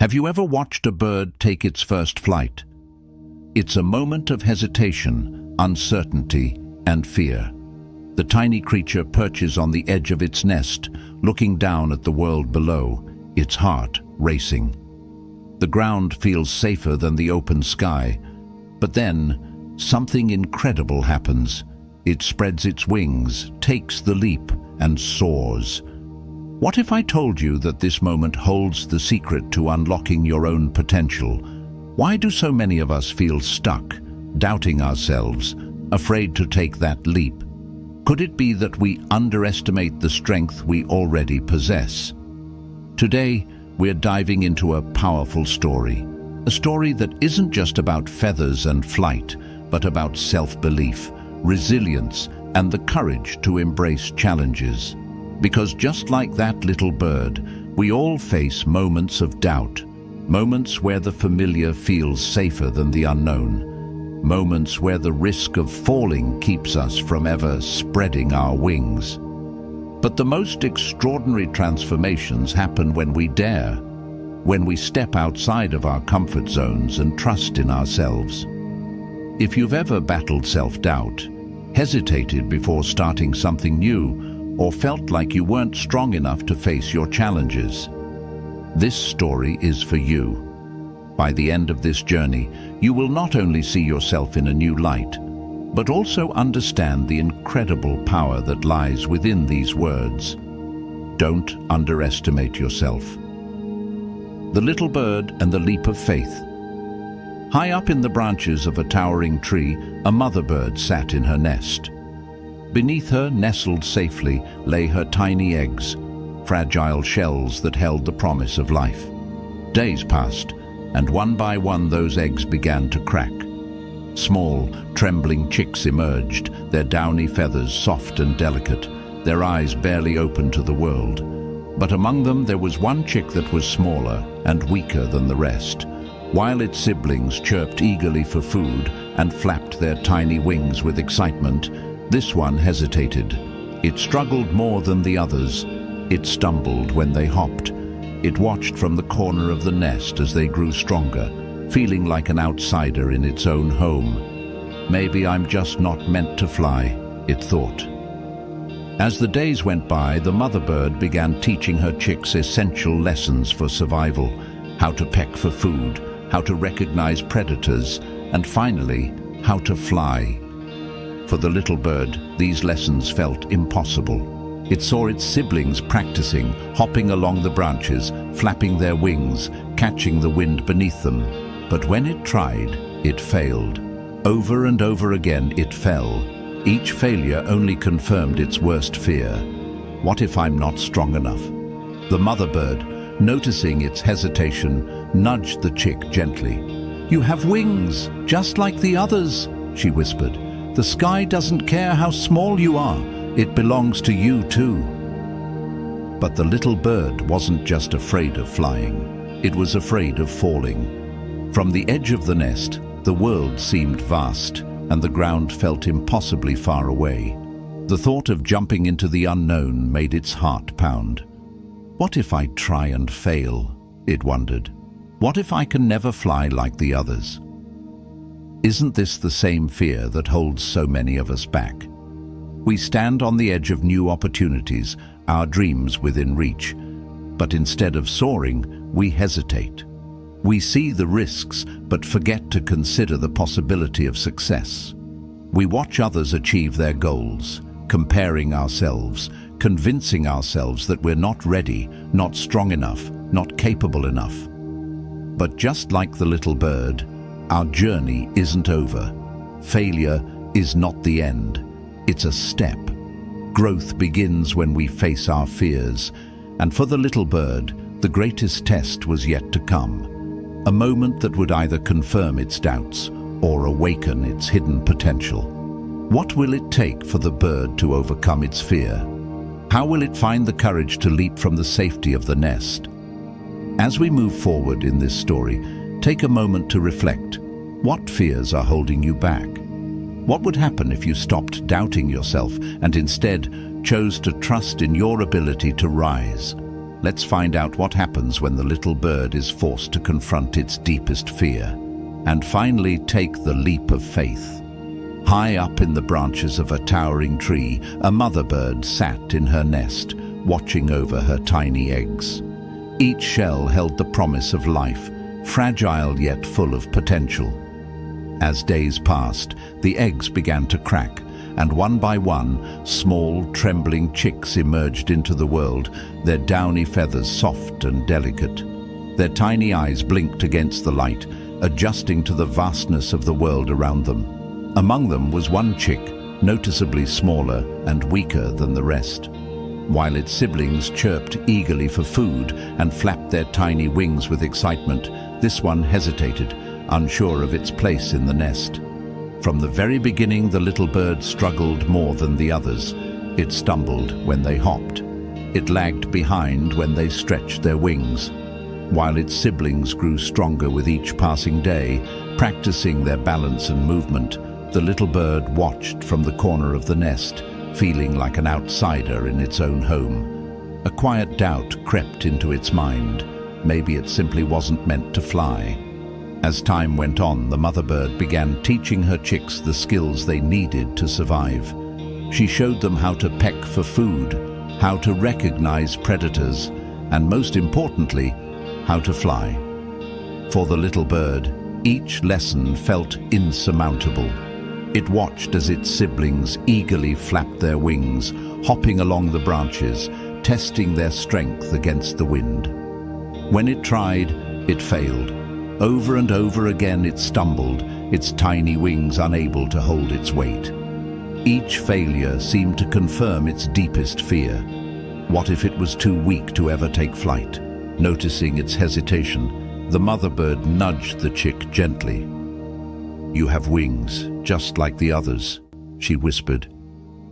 Have you ever watched a bird take its first flight? It's a moment of hesitation, uncertainty, and fear. The tiny creature perches on the edge of its nest, looking down at the world below, its heart racing. The ground feels safer than the open sky, but then something incredible happens. It spreads its wings, takes the leap, and soars. What if I told you that this moment holds the secret to unlocking your own potential? Why do so many of us feel stuck, doubting ourselves, afraid to take that leap? Could it be that we underestimate the strength we already possess? Today, we're diving into a powerful story. A story that isn't just about feathers and flight, but about self-belief, resilience, and the courage to embrace challenges. Because just like that little bird, we all face moments of doubt, moments where the familiar feels safer than the unknown, moments where the risk of falling keeps us from ever spreading our wings. But the most extraordinary transformations happen when we dare, when we step outside of our comfort zones and trust in ourselves. If you've ever battled self-doubt, hesitated before starting something new, or felt like you weren't strong enough to face your challenges, this story is for you. By the end of this journey, you will not only see yourself in a new light, but also understand the incredible power that lies within these words. Don't underestimate yourself. The Little Bird and the Leap of Faith. High up in the branches of a towering tree, a mother bird sat in her nest. Beneath her, nestled safely, lay her tiny eggs, fragile shells that held the promise of life. Days passed, and one by one those eggs began to crack. Small, trembling chicks emerged, their downy feathers soft and delicate, their eyes barely open to the world. But among them there was one chick that was smaller and weaker than the rest. While its siblings chirped eagerly for food and flapped their tiny wings with excitement, this one hesitated. It struggled more than the others. It stumbled when they hopped. It watched from the corner of the nest as they grew stronger, feeling like an outsider in its own home. Maybe I'm just not meant to fly, it thought. As the days went by, the mother bird began teaching her chicks essential lessons for survival: how to peck for food, how to recognize predators, and finally, how to fly. For the little bird, these lessons felt impossible. It saw its siblings practicing, hopping along the branches, flapping their wings, catching the wind beneath them. But when it tried, it failed. Over and over again it fell. Each failure only confirmed its worst fear. What if I'm not strong enough? The mother bird, noticing its hesitation, nudged the chick gently. "You have wings, just like the others," she whispered. "The sky doesn't care how small you are. It belongs to you too." But the little bird wasn't just afraid of flying. It was afraid of falling. From the edge of the nest, the world seemed vast, and the ground felt impossibly far away. The thought of jumping into the unknown made its heart pound. What if I try and fail? It wondered. What if I can never fly like the others? Isn't this the same fear that holds so many of us back? We stand on the edge of new opportunities, our dreams within reach. But instead of soaring, we hesitate. We see the risks, but forget to consider the possibility of success. We watch others achieve their goals, comparing ourselves, convincing ourselves that we're not ready, not strong enough, not capable enough. But just like the little bird, our journey isn't over. Failure is not the end. It's a step. Growth begins when we face our fears. And for the little bird, the greatest test was yet to come. A moment that would either confirm its doubts or awaken its hidden potential. What will it take for the bird to overcome its fear? How will it find the courage to leap from the safety of the nest? As we move forward in this story, take a moment to reflect. What fears are holding you back? What would happen if you stopped doubting yourself and instead chose to trust in your ability to rise? Let's find out what happens when the little bird is forced to confront its deepest fear and finally take the leap of faith. High up in the branches of a towering tree, a mother bird sat in her nest, watching over her tiny eggs. Each shell held the promise of life, fragile yet full of potential. As days passed, the eggs began to crack, and one by one, small, trembling chicks emerged into the world, their downy feathers soft and delicate. Their tiny eyes blinked against the light, adjusting to the vastness of the world around them. Among them was one chick, noticeably smaller and weaker than the rest. While its siblings chirped eagerly for food and flapped their tiny wings with excitement, this one hesitated, unsure of its place in the nest. From the very beginning, the little bird struggled more than the others. It stumbled when they hopped. It lagged behind when they stretched their wings. While its siblings grew stronger with each passing day, practicing their balance and movement, the little bird watched from the corner of the nest, feeling like an outsider in its own home. A quiet doubt crept into its mind. Maybe it simply wasn't meant to fly. As time went on, the mother bird began teaching her chicks the skills they needed to survive. She showed them how to peck for food, how to recognize predators, and most importantly, how to fly. For the little bird, each lesson felt insurmountable. It watched as its siblings eagerly flapped their wings, hopping along the branches, testing their strength against the wind. When it tried, it failed. Over and over again it stumbled, its tiny wings unable to hold its weight. Each failure seemed to confirm its deepest fear. What if it was too weak to ever take flight? Noticing its hesitation, the mother bird nudged the chick gently. "You have wings, just like the others," she whispered.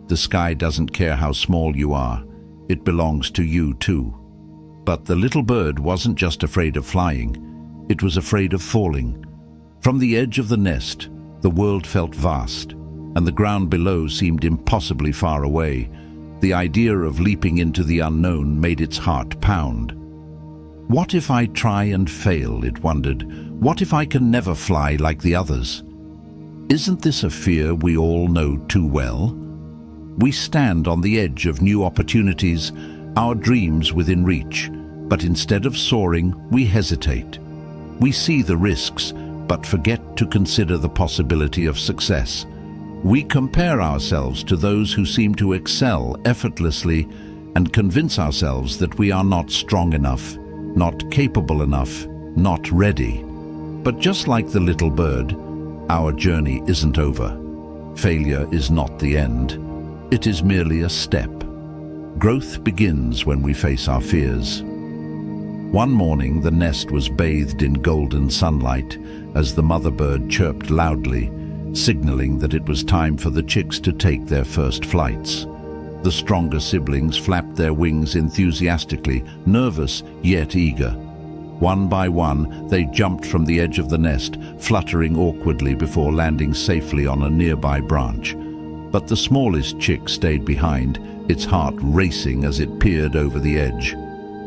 "The sky doesn't care how small you are. It belongs to you too." But the little bird wasn't just afraid of flying. It was afraid of falling. From the edge of the nest, the world felt vast, and the ground below seemed impossibly far away. The idea of leaping into the unknown made its heart pound. What if I try and fail, it wondered. What if I can never fly like the others? Isn't this a fear we all know too well? We stand on the edge of new opportunities, our dreams within reach, but instead of soaring, we hesitate. We see the risks, but forget to consider the possibility of success. We compare ourselves to those who seem to excel effortlessly and convince ourselves that we are not strong enough, not capable enough, not ready. But just like the little bird, our journey isn't over. Failure is not the end. It is merely a step. Growth begins when we face our fears. One morning, the nest was bathed in golden sunlight as the mother bird chirped loudly, signaling that it was time for the chicks to take their first flights. The stronger siblings flapped their wings enthusiastically, nervous yet eager. One by one, they jumped from the edge of the nest, fluttering awkwardly before landing safely on a nearby branch. But the smallest chick stayed behind, its heart racing as it peered over the edge.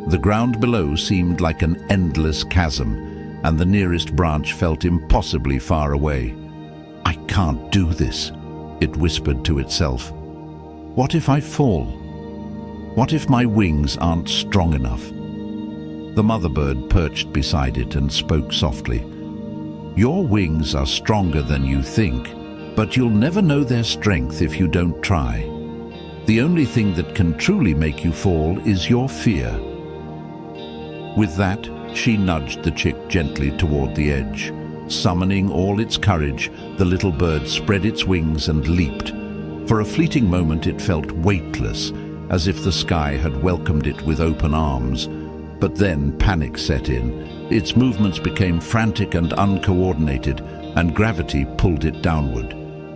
The ground below seemed like an endless chasm, and the nearest branch felt impossibly far away. "I can't do this," it whispered to itself. "What if I fall? What if my wings aren't strong enough?" The mother bird perched beside it and spoke softly. "Your wings are stronger than you think, but you'll never know their strength if you don't try. The only thing that can truly make you fall is your fear." With that, she nudged the chick gently toward the edge. Summoning all its courage, the little bird spread its wings and leaped. For a fleeting moment it felt weightless, as if the sky had welcomed it with open arms. But then panic set in. Its movements became frantic and uncoordinated, and gravity pulled it downward.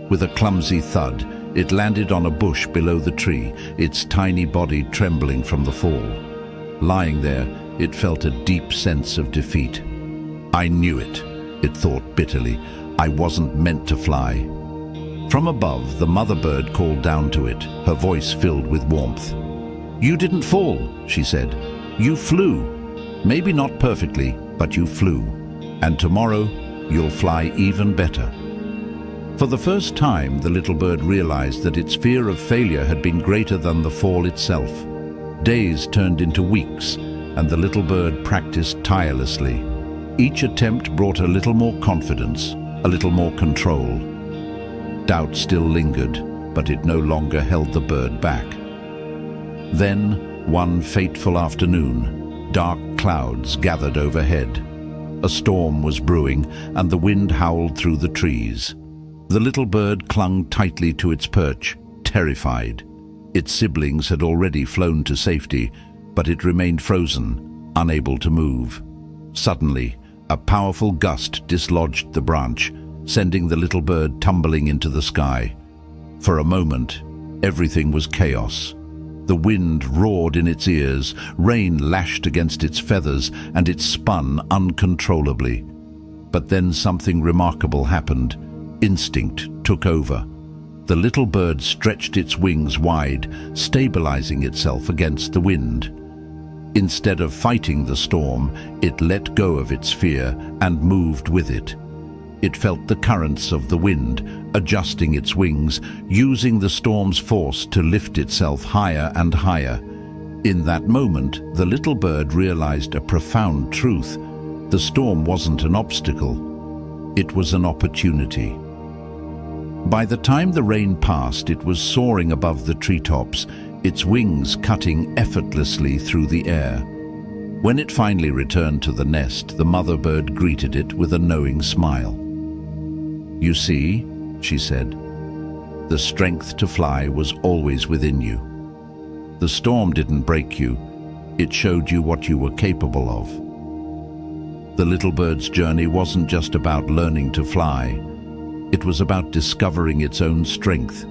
With a clumsy thud, it landed on a bush below the tree, its tiny body trembling from the fall. Lying there, it felt a deep sense of defeat. "I knew it," it thought bitterly. "I wasn't meant to fly." From above, the mother bird called down to it, her voice filled with warmth. "You didn't fall," she said. You flew. Maybe not perfectly, but you flew. And tomorrow, you'll fly even better. For the first time, the little bird realized that its fear of failure had been greater than the fall itself. Days turned into weeks, and the little bird practiced tirelessly. Each attempt brought a little more confidence, a little more control. Doubt still lingered, but it no longer held the bird back. Then, one fateful afternoon, dark clouds gathered overhead. A storm was brewing, and the wind howled through the trees. The little bird clung tightly to its perch, terrified. Its siblings had already flown to safety, but it remained frozen, unable to move. Suddenly, a powerful gust dislodged the branch, sending the little bird tumbling into the sky. For a moment, everything was chaos. The wind roared in its ears, rain lashed against its feathers, and it spun uncontrollably. But then something remarkable happened. Instinct took over. The little bird stretched its wings wide, stabilizing itself against the wind. Instead of fighting the storm, it let go of its fear and moved with it. It felt the currents of the wind, adjusting its wings, using the storm's force to lift itself higher and higher. In that moment, the little bird realized a profound truth. The storm wasn't an obstacle. It was an opportunity. By the time the rain passed, it was soaring above the treetops, its wings cutting effortlessly through the air. When it finally returned to the nest, the mother bird greeted it with a knowing smile. "You see," she said, "the strength to fly was always within you. The storm didn't break you, it showed you what you were capable of." The little bird's journey wasn't just about learning to fly. It was about discovering its own strength.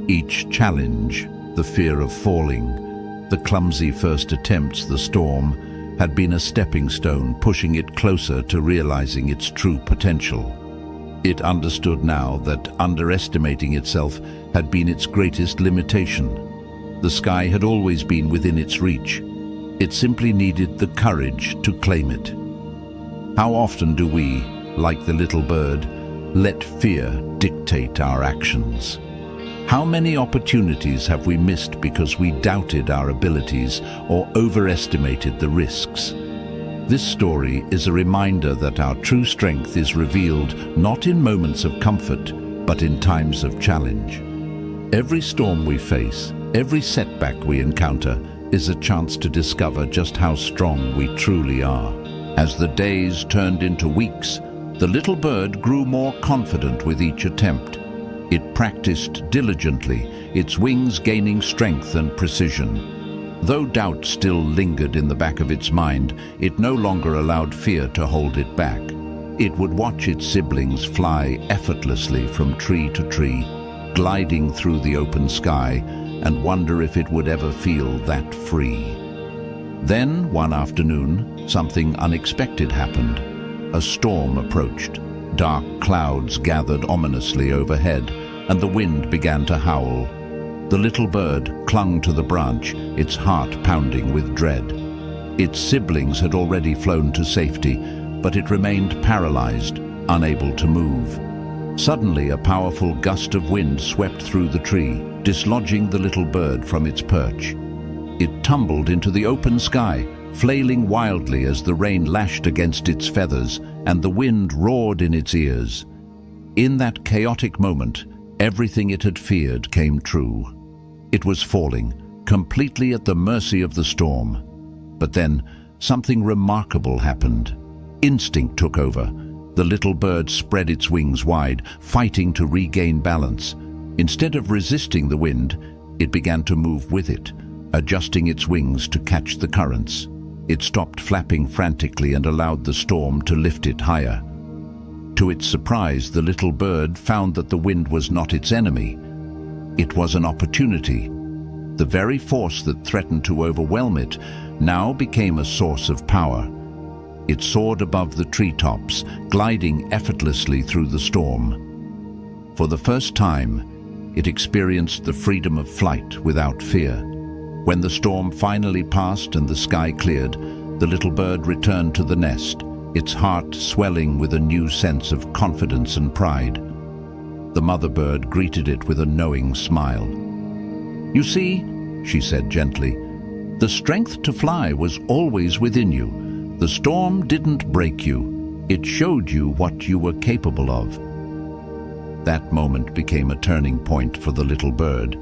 Each challenge, the fear of falling, the clumsy first attempts, the storm, had been a stepping stone pushing it closer to realizing its true potential. It understood now that underestimating itself had been its greatest limitation. The sky had always been within its reach. It simply needed the courage to claim it. How often do we, like the little bird, let fear dictate our actions? How many opportunities have we missed because we doubted our abilities or overestimated the risks? This story is a reminder that our true strength is revealed not in moments of comfort, but in times of challenge. Every storm we face, every setback we encounter, is a chance to discover just how strong we truly are. As the days turned into weeks, the little bird grew more confident with each attempt. It practiced diligently, its wings gaining strength and precision. Though doubt still lingered in the back of its mind, it no longer allowed fear to hold it back. It would watch its siblings fly effortlessly from tree to tree, gliding through the open sky, and wonder if it would ever feel that free. Then, one afternoon, something unexpected happened. A storm approached. Dark clouds gathered ominously overhead, and the wind began to howl. The little bird clung to the branch, its heart pounding with dread. Its siblings had already flown to safety, but it remained paralyzed, unable to move. Suddenly, a powerful gust of wind swept through the tree, dislodging the little bird from its perch. It tumbled into the open sky, flailing wildly as the rain lashed against its feathers and the wind roared in its ears. In that chaotic moment, everything it had feared came true. It was falling, completely at the mercy of the storm. But then, something remarkable happened. Instinct took over. The little bird spread its wings wide, fighting to regain balance. Instead of resisting the wind, it began to move with it, adjusting its wings to catch the currents. It stopped flapping frantically and allowed the storm to lift it higher. To its surprise, the little bird found that the wind was not its enemy. It was an opportunity. The very force that threatened to overwhelm it now became a source of power. It soared above the treetops, gliding effortlessly through the storm. For the first time, it experienced the freedom of flight without fear. When the storm finally passed and the sky cleared, the little bird returned to the nest, its heart swelling with a new sense of confidence and pride. The mother bird greeted it with a knowing smile. "You see," she said gently, "the strength to fly was always within you. The storm didn't break you. It showed you what you were capable of." That moment became a turning point for the little bird.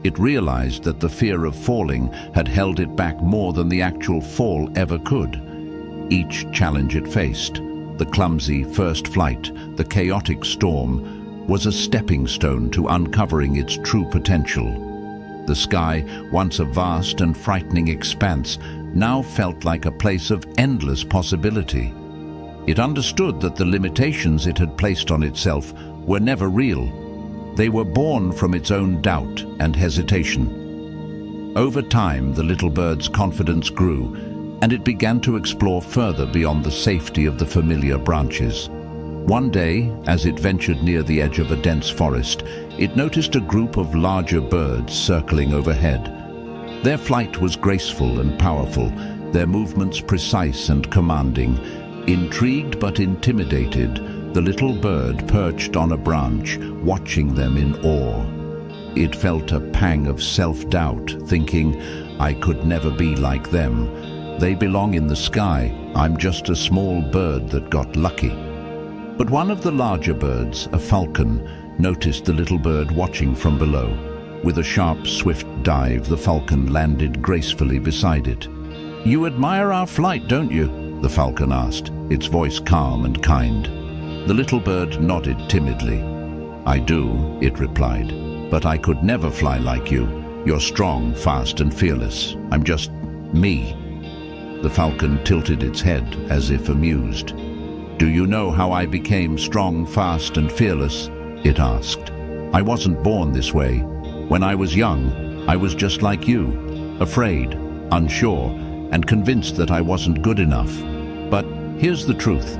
It realized that the fear of falling had held it back more than the actual fall ever could. Each challenge it faced, the clumsy first flight, the chaotic storm, was a stepping stone to uncovering its true potential. The sky, once a vast and frightening expanse, now felt like a place of endless possibility. It understood that the limitations it had placed on itself were never real. They were born from its own doubt and hesitation. Over time, the little bird's confidence grew, and it began to explore further beyond the safety of the familiar branches. One day, as it ventured near the edge of a dense forest, it noticed a group of larger birds circling overhead. Their flight was graceful and powerful, their movements precise and commanding. Intrigued but intimidated, the little bird perched on a branch, watching them in awe. It felt a pang of self-doubt, thinking, "I could never be like them. They belong in the sky. I'm just a small bird that got lucky." But one of the larger birds, a falcon, noticed the little bird watching from below. With a sharp, swift dive, the falcon landed gracefully beside it. "You admire our flight, don't you?" the falcon asked, its voice calm and kind. The little bird nodded timidly. "I do," it replied, "but I could never fly like you. You're strong, fast and fearless. I'm just me." The falcon tilted its head as if amused. "Do you know how I became strong, fast and fearless?" it asked. "I wasn't born this way. When I was young, I was just like you, afraid, unsure, and convinced that I wasn't good enough. But here's the truth.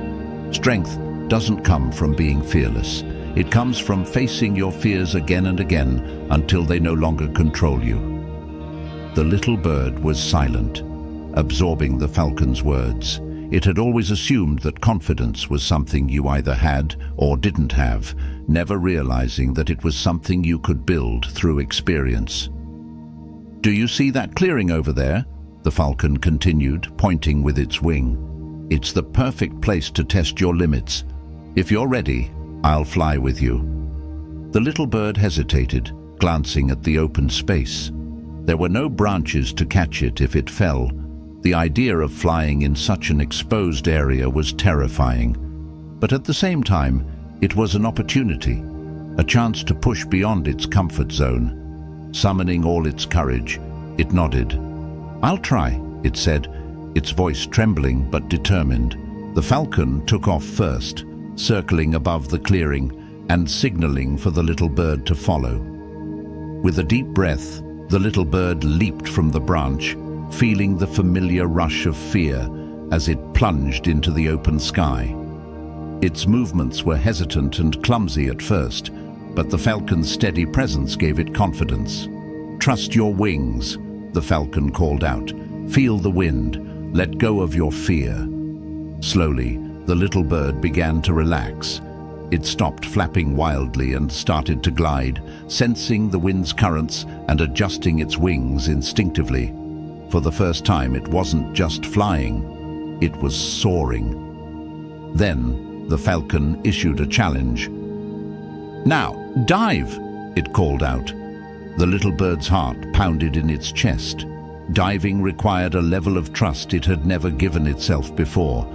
Strength doesn't come from being fearless. It comes from facing your fears again and again until they no longer control you." The little bird was silent, absorbing the falcon's words. It had always assumed that confidence was something you either had or didn't have, never realizing that it was something you could build through experience. "Do you see that clearing over there?" the falcon continued, pointing with its wing. "It's the perfect place to test your limits. If you're ready, I'll fly with you." The little bird hesitated, glancing at the open space. There were no branches to catch it if it fell. The idea of flying in such an exposed area was terrifying. But at the same time, it was an opportunity, a chance to push beyond its comfort zone. Summoning all its courage, it nodded. "I'll try," it said, its voice trembling but determined. The falcon took off first, circling above the clearing and signaling for the little bird to follow. With a deep breath, the little bird leaped from the branch, feeling the familiar rush of fear as it plunged into the open sky. Its movements were hesitant and clumsy at first, but the falcon's steady presence gave it confidence. "Trust your wings," the falcon called out. "Feel the wind. Let go of your fear." Slowly, the little bird began to relax. It stopped flapping wildly and started to glide, sensing the wind's currents and adjusting its wings instinctively. For the first time, it wasn't just flying, it was soaring. Then, the falcon issued a challenge. "Now, dive!" it called out. The little bird's heart pounded in its chest. Diving required a level of trust it had never given itself before.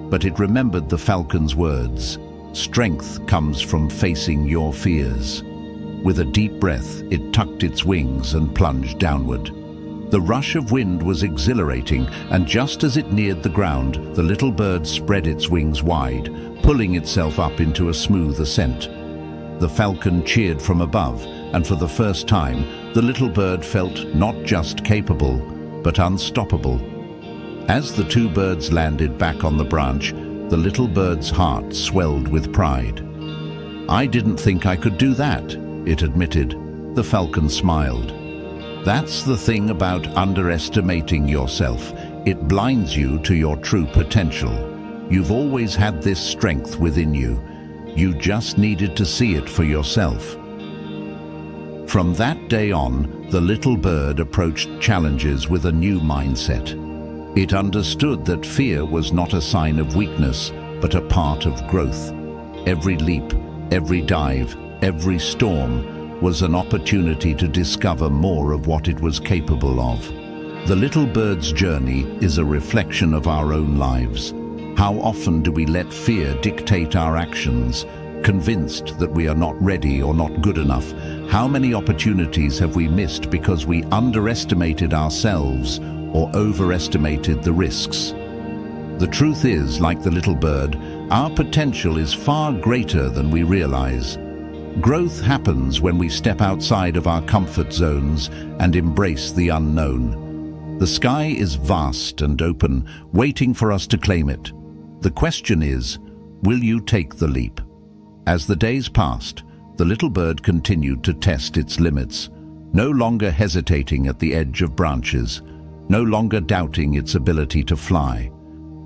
But it remembered the falcon's words. Strength comes from facing your fears. With a deep breath, it tucked its wings and plunged downward. The rush of wind was exhilarating, and just as it neared the ground, the little bird spread its wings wide, pulling itself up into a smooth ascent. The falcon cheered from above, and for the first time, the little bird felt not just capable, but unstoppable. As the two birds landed back on the branch, the little bird's heart swelled with pride. "I didn't think I could do that," it admitted. The falcon smiled. That's the thing about underestimating yourself. It blinds you to your true potential. You've always had this strength within you. You just needed to see it for yourself. From that day on, the little bird approached challenges with a new mindset. It understood that fear was not a sign of weakness, but a part of growth. Every leap, every dive, every storm was an opportunity to discover more of what it was capable of. The little bird's journey is a reflection of our own lives. How often do we let fear dictate our actions, convinced that we are not ready or not good enough? How many opportunities have we missed because we underestimated ourselves or overestimated the risks? The truth is, like the little bird, our potential is far greater than we realize. Growth happens when we step outside of our comfort zones and embrace the unknown. The sky is vast and open, waiting for us to claim it. The question is, will you take the leap? As the days passed, the little bird continued to test its limits, no longer hesitating at the edge of branches, no longer doubting its ability to fly.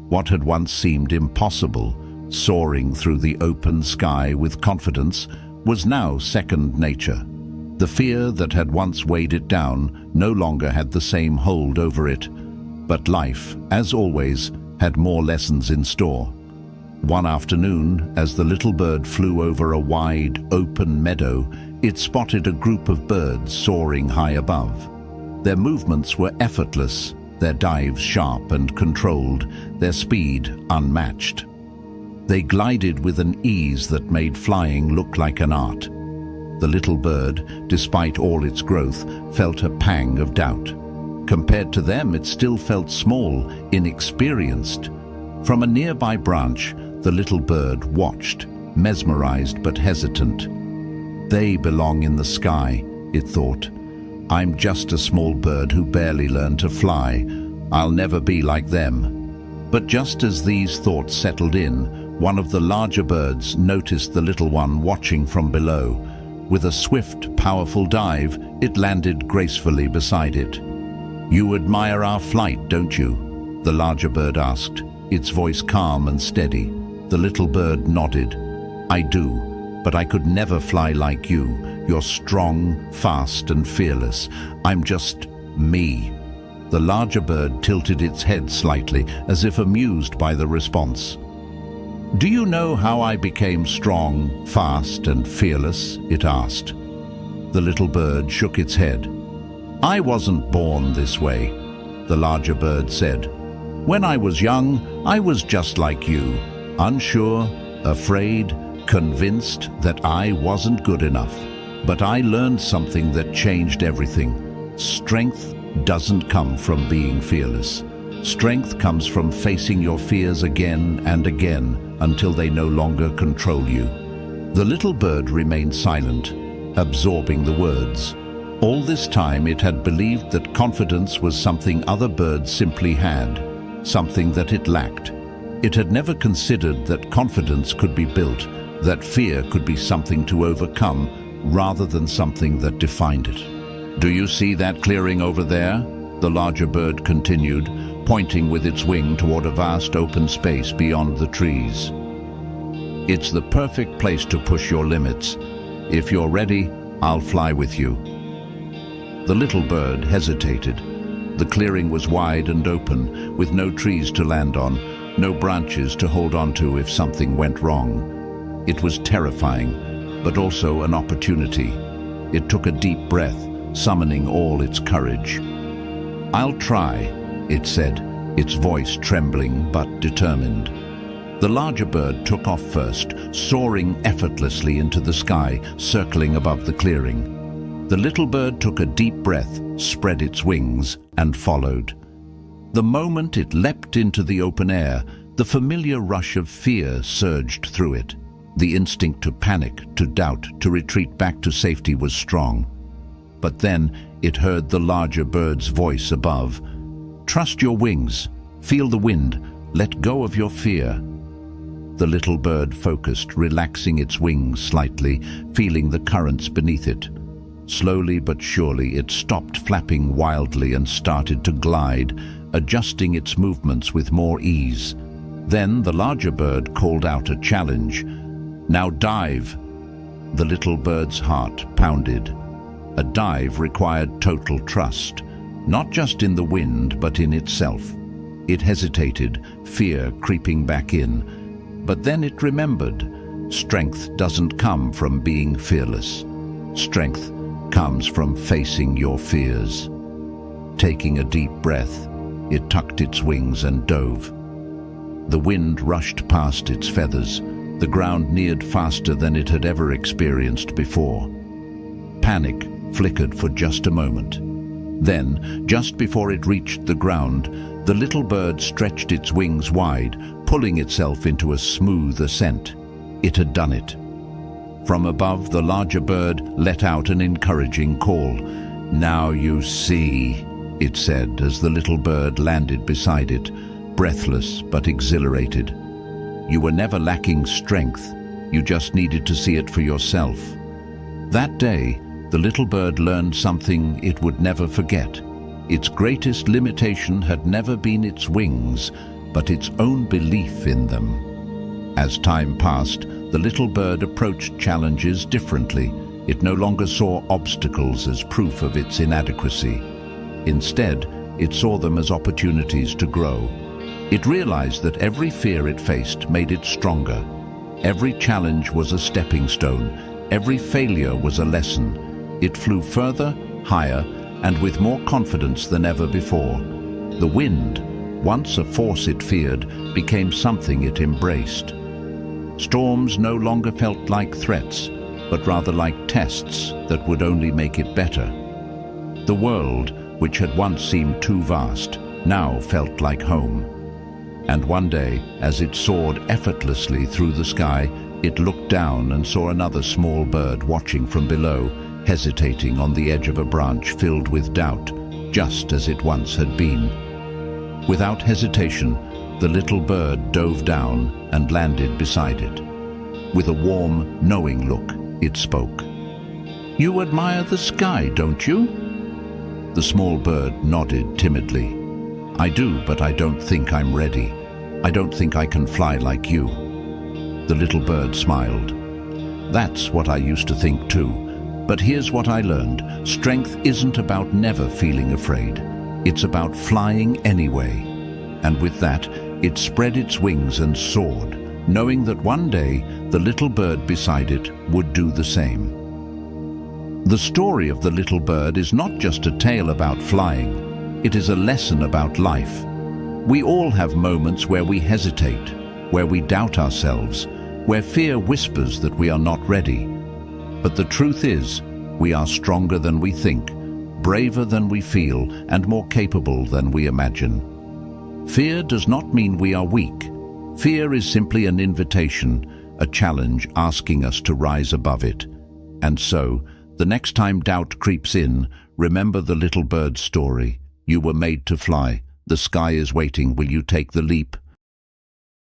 What had once seemed impossible, soaring through the open sky with confidence, was now second nature. The fear that had once weighed it down no longer had the same hold over it, but life, as always, had more lessons in store. One afternoon, as the little bird flew over a wide, open meadow, it spotted a group of birds soaring high above. Their movements were effortless, their dives sharp and controlled, their speed unmatched. They glided with an ease that made flying look like an art. The little bird, despite all its growth, felt a pang of doubt. Compared to them, it still felt small, inexperienced. From a nearby branch, the little bird watched, mesmerized but hesitant. They belong in the sky, it thought. I'm just a small bird who barely learned to fly. I'll never be like them. But just as these thoughts settled in, one of the larger birds noticed the little one watching from below. With a swift, powerful dive, it landed gracefully beside it. "You admire our flight, don't you?" the larger bird asked, its voice calm and steady. The little bird nodded. "I do, but I could never fly like you. You're strong, fast, and fearless. I'm just me." The larger bird tilted its head slightly, as if amused by the response. "Do you know how I became strong, fast, and fearless?" it asked. The little bird shook its head. "I wasn't born this way," the larger bird said. "When I was young, I was just like you, unsure, afraid, convinced that I wasn't good enough. But I learned something that changed everything. Strength doesn't come from being fearless. Strength comes from facing your fears again and again until they no longer control you." The little bird remained silent, absorbing the words. All this time it had believed that confidence was something other birds simply had, something that it lacked. It had never considered that confidence could be built, that fear could be something to overcome rather than something that defined it. "Do you see that clearing over there?" the larger bird continued, pointing with its wing toward a vast open space beyond the trees. "It's the perfect place to push your limits. If you're ready, I'll fly with you." The little bird hesitated. The clearing was wide and open, with no trees to land on, no branches to hold onto if something went wrong. It was terrifying, but also an opportunity. It took a deep breath, summoning all its courage. "I'll try," it said, its voice trembling but determined. The larger bird took off first, soaring effortlessly into the sky, circling above the clearing. The little bird took a deep breath, spread its wings, and followed. The moment it leapt into the open air, the familiar rush of fear surged through it. The instinct to panic, to doubt, to retreat back to safety was strong. But then it heard the larger bird's voice above. "Trust your wings. Feel the wind. Let go of your fear." The little bird focused, relaxing its wings slightly, feeling the currents beneath it. Slowly but surely it stopped flapping wildly and started to glide, adjusting its movements with more ease. Then the larger bird called out a challenge. "Now dive!" The little bird's heart pounded. A dive required total trust, not just in the wind, but in itself. It hesitated, fear creeping back in. But then it remembered, strength doesn't come from being fearless. Strength comes from facing your fears. Taking a deep breath, it tucked its wings and dove. The wind rushed past its feathers. The ground neared faster than it had ever experienced before. Panic flickered for just a moment. Then, just before it reached the ground, the little bird stretched its wings wide, pulling itself into a smooth ascent. It had done it. From above, the larger bird let out an encouraging call. "Now you see," it said as the little bird landed beside it, breathless but exhilarated. "You were never lacking strength. You just needed to see it for yourself." That day, the little bird learned something it would never forget. Its greatest limitation had never been its wings, but its own belief in them. As time passed, the little bird approached challenges differently. It no longer saw obstacles as proof of its inadequacy. Instead, it saw them as opportunities to grow. It realized that every fear it faced made it stronger. Every challenge was a stepping stone. Every failure was a lesson. It flew further, higher, and with more confidence than ever before. The wind, once a force it feared, became something it embraced. Storms no longer felt like threats, but rather like tests that would only make it better. The world, which had once seemed too vast, now felt like home. And one day, as it soared effortlessly through the sky, it looked down and saw another small bird watching from below, hesitating on the edge of a branch filled with doubt, just as it once had been. Without hesitation, the little bird dove down and landed beside it. With a warm, knowing look, it spoke. "You admire the sky, don't you?" The small bird nodded timidly. "I do, but I don't think I'm ready. I don't think I can fly like you." The little bird smiled. "That's what I used to think too. But here's what I learned. Strength isn't about never feeling afraid. It's about flying anyway." And with that, it spread its wings and soared, knowing that one day the little bird beside it would do the same. The story of the little bird is not just a tale about flying. It is a lesson about life. We all have moments where we hesitate, where we doubt ourselves, where fear whispers that we are not ready. But the truth is, we are stronger than we think, braver than we feel, and more capable than we imagine. Fear does not mean we are weak. Fear is simply an invitation, a challenge asking us to rise above it. And so, the next time doubt creeps in, remember the little bird's story. You were made to fly. The sky is waiting. Will you take the leap?